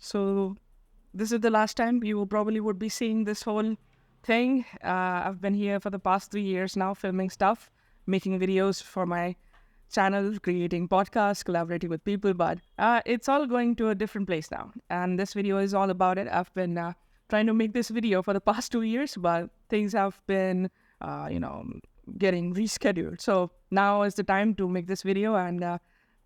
So this is the last time you probably would be seeing this whole thing. I've been here for the past 3 years now, filming stuff, making videos for my channel, creating podcasts, collaborating with people, but it's all going to a different place now. And this video is all about it. I've been trying to make this video for the past 2 years, but things have been, getting rescheduled. So now is the time to make this video, and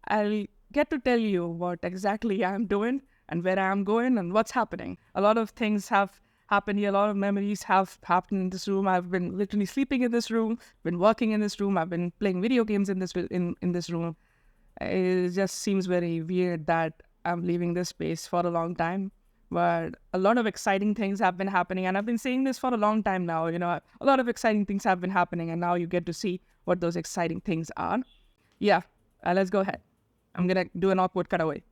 I'll get to tell you what exactly I'm doing and where I'm going and what's happening. A lot of things have happened here. A lot of memories have happened in this room. I've been literally sleeping in this room, been working in this room. I've been playing video games in this room. It just seems very weird that I'm leaving this space for a long time. But a lot of exciting things have been happening, and I've been saying this for a long time now. A lot of exciting things have been happening, and now you get to see what those exciting things are. Yeah, let's go ahead. I'm gonna do an awkward cutaway.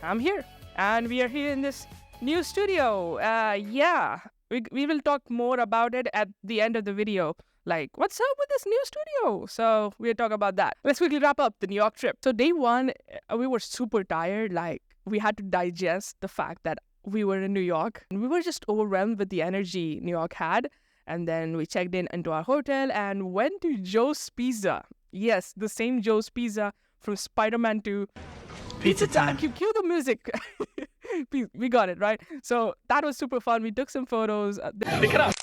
I'm here, and we are here in this new studio. We will talk more about it at the end of the video. Like, what's up with this new studio? So we'll talk about that. Let's quickly wrap up the New York trip. So day one, we were super tired. Like, we had to digest the fact that we were in New York. And we were just overwhelmed with the energy New York had. And then we checked in into our hotel and went to Joe's Pizza. Yes, the same Joe's Pizza from Spider-Man 2. Pizza time. Cue the music. We got it, right? So that was super fun. We took some photos. Pick it up.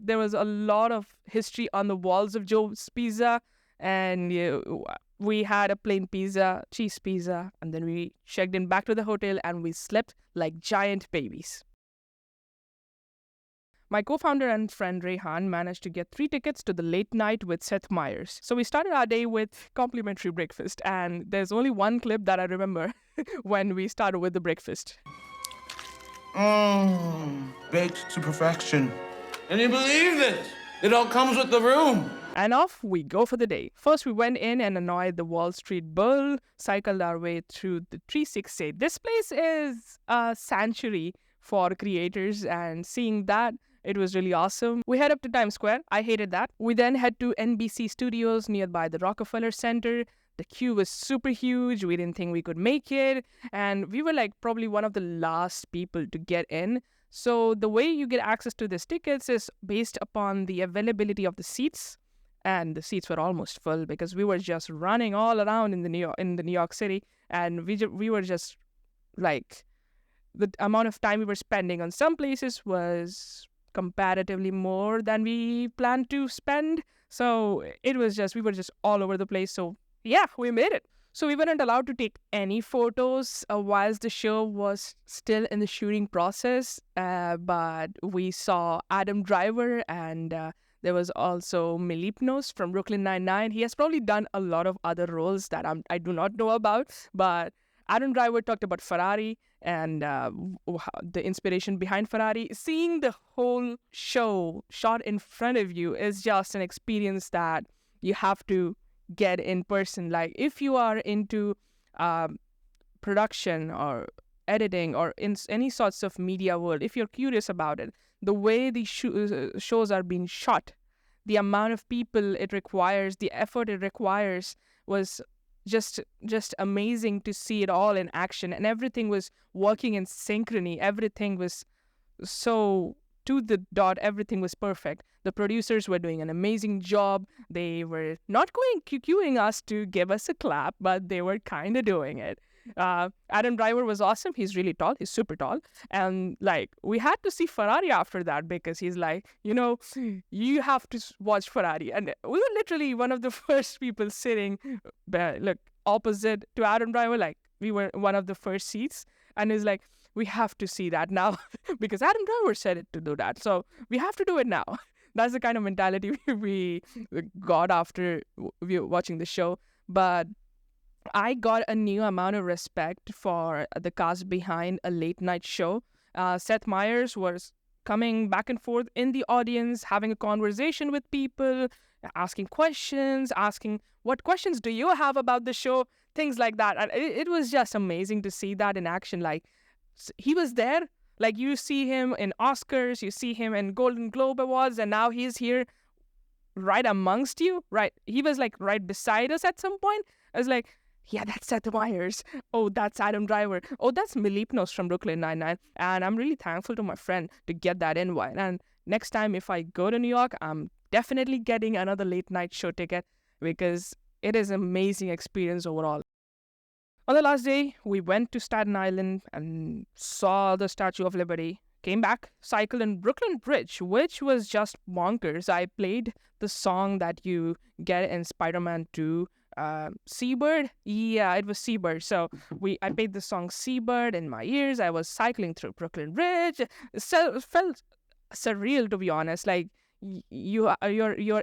There was a lot of history on the walls of Joe's Pizza. And we had a plain pizza, cheese pizza. And then we checked in back to the hotel and we slept like giant babies. My co-founder and friend Rehan managed to get 3 tickets to the late night with Seth Meyers. So we started our day with complimentary breakfast, and there's only one clip that I remember when we started with the breakfast. Baked to perfection. Can you believe it? It all comes with the room. And off we go for the day. First, we went in and annoyed the Wall Street Bull, cycled our way through the 368. This place is a sanctuary for creators, and seeing that, it was really awesome. We head up to Times Square. I hated that. We then head to NBC Studios nearby the Rockefeller Center. The queue was super huge. We didn't think we could make it. And we were like probably one of the last people to get in. So the way you get access to these tickets is based upon the availability of the seats. And the seats were almost full because we were just running all around in the New York City. And we were just like, the amount of time we were spending on some places was comparatively more than we planned to spend. So we were just all over the place. So yeah, we made it. So we weren't allowed to take any photos whilst the show was still in the shooting process. But we saw Adam Driver, and there was also Milipnos from Brooklyn Nine-Nine. He has probably done a lot of other roles that I do not know about, but Adam Driver talked about Ferrari and the inspiration behind Ferrari. Seeing the whole show shot in front of you is just an experience that you have to get in person. Like, if you are into production or editing or in any sorts of media world, if you're curious about it, the way these shows are being shot, the amount of people it requires, the effort it requires was just amazing to see it all in action. And everything was working in synchrony. Everything was so to the dot. Everything was perfect. The producers were doing an amazing job. They were not queuing us to give us a clap, but they were kind of doing it. Adam Driver was awesome. He's really tall. He's super tall. And like, we had to see Ferrari after that because he's like, you have to watch Ferrari. And we were literally one of the first people sitting, opposite to Adam Driver. Like, we were one of the first seats. And he's like, we have to see that now because Adam Driver said it to do that. So we have to do it now. That's the kind of mentality we got after watching the show. But I got a new amount of respect for the cast behind a late night show. Seth Meyers was coming back and forth in the audience, having a conversation with people, asking questions, asking what questions do you have about the show, things like that. And it was just amazing to see that in action. Like, he was there. Like, you see him in Oscars, you see him in Golden Globe Awards, and now he's here right amongst you. Right, he was like right beside us at some point. I was like, yeah, that's Seth Meyers. Oh, that's Adam Driver. Oh, that's Milipnos from Brooklyn Nine-Nine. And I'm really thankful to my friend to get that invite. And next time if I go to New York, I'm definitely getting another late night show ticket because it is an amazing experience overall. On the last day, we went to Staten Island and saw the Statue of Liberty. Came back, cycled in Brooklyn Bridge, which was just bonkers. I played the song that you get in Spider-Man 2, Seabird. Yeah, it was Seabird. So I played the song Seabird in my ears. I was cycling through Brooklyn Bridge. So it felt surreal, to be honest. Like, you're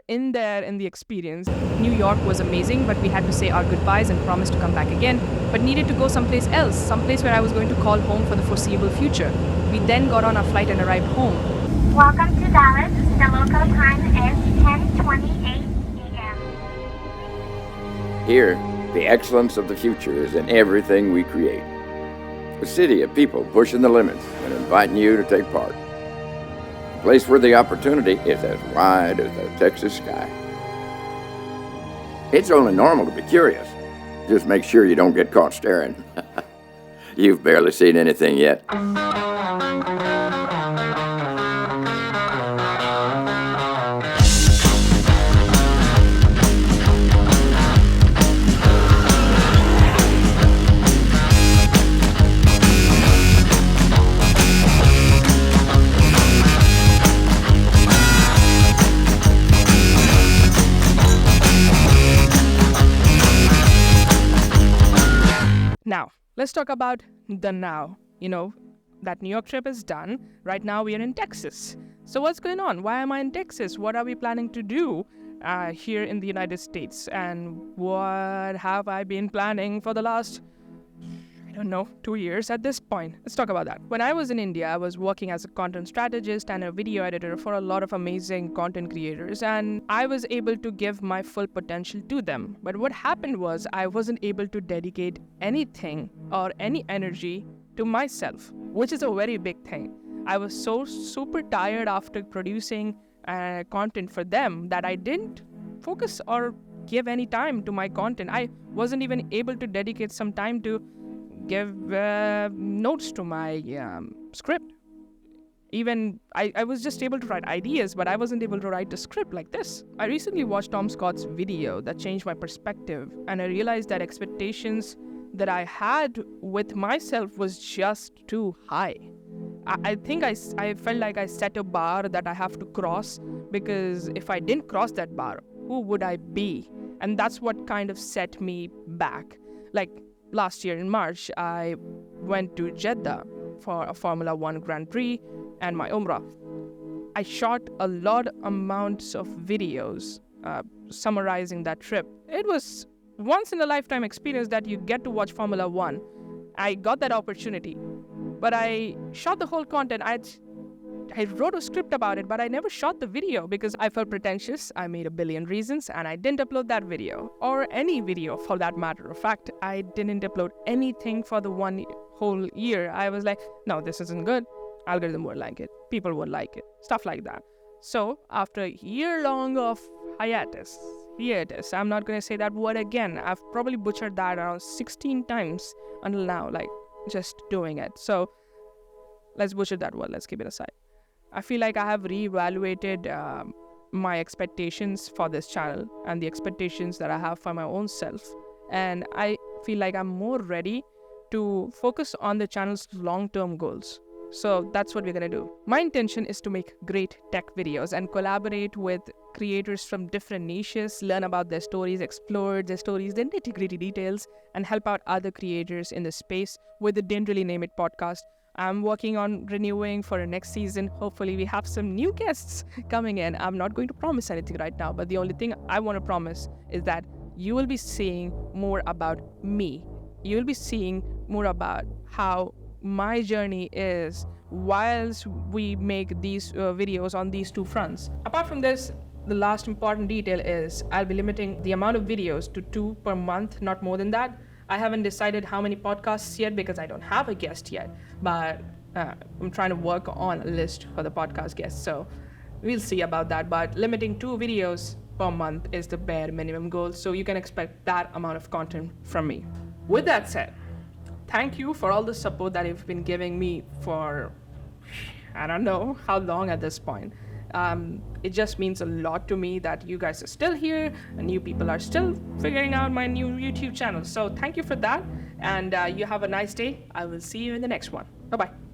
in there in the experience. New York was amazing, but we had to say our goodbyes and promise to come back again, but needed to go someplace else, someplace where I was going to call home for the foreseeable future. We then got on our flight and arrived home. Welcome to Dallas. The local time is 10:28 a.m. Here, the excellence of the future is in everything we create. A city of people pushing the limits and inviting you to take part. A place where the opportunity is as wide as the Texas sky. It's only normal to be curious. Just make sure you don't get caught staring. You've barely seen anything yet. Now, let's talk about the now. That New York trip is done. Right now, we are in Texas. So what's going on? Why am I in Texas? What are we planning to do here in the United States? And what have I been planning for the last, 2 years at this point? Let's talk about that. When I was in India, I was working as a content strategist and a video editor for a lot of amazing content creators, and I was able to give my full potential to them. But what happened was I wasn't able to dedicate anything or any energy to myself, which is a very big thing. I was so super tired after producing content for them that I didn't focus or give any time to my content. I wasn't even able to dedicate some time to give notes to my script. Even I was just able to write ideas, but I wasn't able to write a script like this. I recently watched Tom Scott's video that changed my perspective, and I realized that expectations that I had with myself was just too high. I think I felt like I set a bar that I have to cross, because if I didn't cross that bar, who would I be? And that's what kind of set me back. Like, last year in March, I went to Jeddah for a Formula 1 Grand Prix and my Umrah. I shot a lot amounts of videos summarizing that trip. It was once in a lifetime experience that you get to watch Formula 1. I got that opportunity, but I shot the whole content. I wrote a script about it, but I never shot the video because I felt pretentious. I made a billion reasons and I didn't upload that video, or any video for that matter of fact. I didn't upload anything for the one whole year. I was like, no, this isn't good. Algorithm won't like it. People won't like it. Stuff like that. So after a year long of hiatus, I'm not going to say that word again. I've probably butchered that around 16 times until now, like just doing it. So let's butcher that word. Let's keep it aside. I feel like I have reevaluated my expectations for this channel and the expectations that I have for my own self. And I feel like I'm more ready to focus on the channel's long-term goals. So that's what we're going to do. My intention is to make great tech videos and collaborate with creators from different niches, learn about their stories, explore their stories, their nitty-gritty details, and help out other creators in the space with the Didn't Really Name It podcast. I'm working on renewing for the next season. Hopefully we have some new guests coming in. I'm not going to promise anything right now, but the only thing I want to promise is that you will be seeing more about me. You will be seeing more about how my journey is whilst we make these videos on these two fronts. Apart from this, the last important detail is I'll be limiting the amount of videos to 2 per month, not more than that. I haven't decided how many podcasts yet because I don't have a guest yet, but I'm trying to work on a list for the podcast guests. So we'll see about that, but limiting 2 videos per month is the bare minimum goal, so you can expect that amount of content from me. With that said, thank you for all the support that you've been giving me for, I don't know how long at this point. It just means a lot to me that you guys are still here and you people are still figuring out my new YouTube channel. So thank you for that, and you have a nice day. I will see you in the next one. Bye-bye.